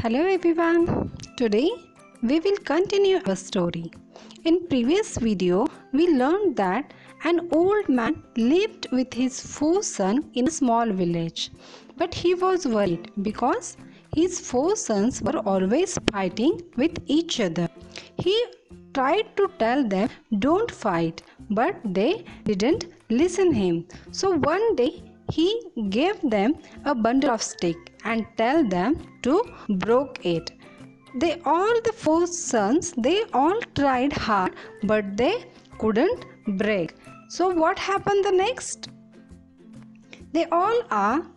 Hello everyone. Today we will continue our story. In previous video we learned that an old man lived with his 4 sons in a small village. But he was worried because his 4 sons were always fighting with each other. He tried to tell them don't fight, but they didn't listen him. So one day he gave them a bundle of sticks and tell them to break it. The 4 sons, they all tried hard, but they couldn't break. So what happened the next? They all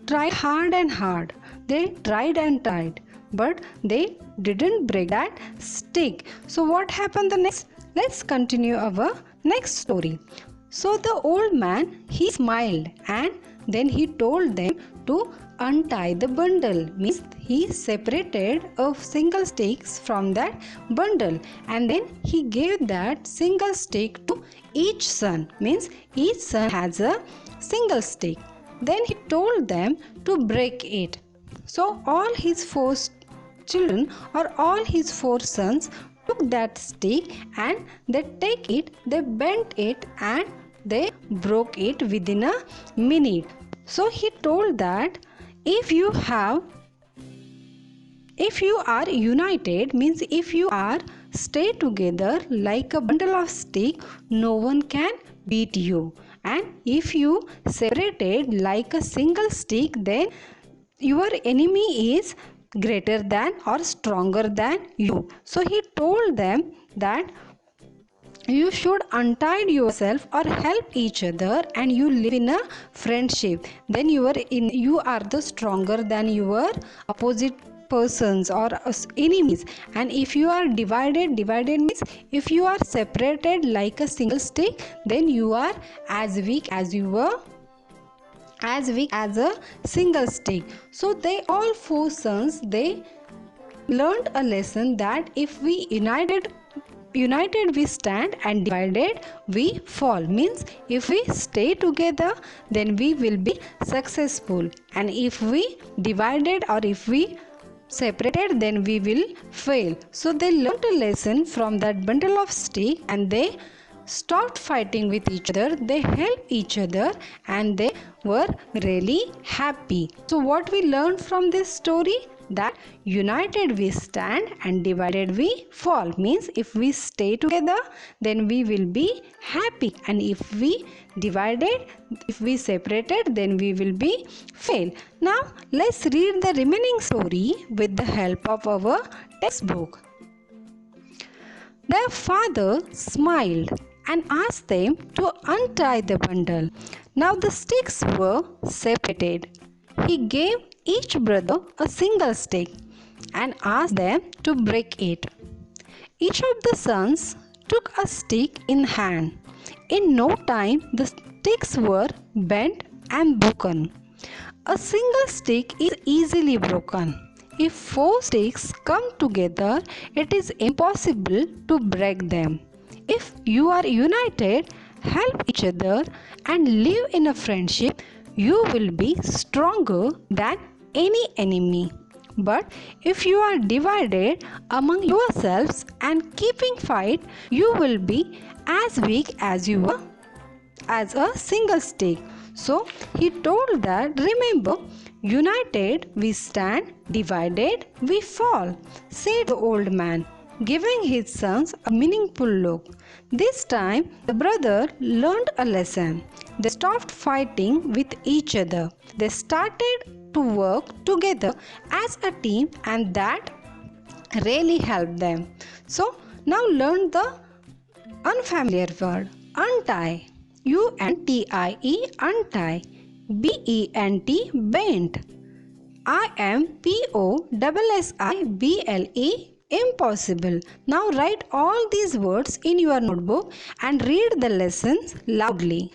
tried hard and hard. They tried and tried, but they didn't break that stick. So what happened the next? Let's continue our next story. So the old man, he smiled and then he told them to untie the bundle. Means he separated a single sticks from that bundle and then he gave that single stick to each son. Means each son has a single stick. Then he told them to break it. So all his 4 children or all his 4 sons took that stick and they bent it and they broke it within a minute. So he told that if you are united, means if you are stay together like a bundle of stick, no one can beat you. And if you separated like a single stick, then your enemy is greater than or stronger than you. So he told them that you should untie yourself or help each other and you live in a friendship. Then you are the stronger than your opposite persons or enemies. And if you are divided means if you are separated like a single stick, then you are as weak as a single stick. So they all 4 sons, they learned a lesson that if we united we stand and divided we fall. Means if we stay together then we will be successful, and if we divided or if we separated then we will fail. So they learned a lesson from that bundle of stick and they stopped fighting with each other. They helped each other and they were really happy. So what we learned from this story? That united we stand and divided we fall. Means if we stay together then we will be happy, and if we separated then we will be fail. Now let's read the remaining story with the help of our textbook. Their father smiled and asked them to untie the bundle. Now the sticks were separated. He gave each brother a single stick and asked them to break it. Each of the sons took a stick in hand. In no time, the sticks were bent and broken. A single stick is easily broken. If 4 sticks come together, it is impossible to break them. If you are united, help each other, and live in a friendship, you will be stronger than any enemy. But if you are divided among yourselves and keeping fight, you will be as weak as a single stick. So he told that, remember, united we stand, divided we fall, said the old man, giving his sons a meaningful look. This time the brother learned a lesson. They stopped fighting with each other. They started to work together as a team, and that really helped them. So now learn the unfamiliar word untie. UNTIE, untie. BENT, bent. IMPOSSIBLE, impossible. Now write all these words in your notebook and read the lessons loudly.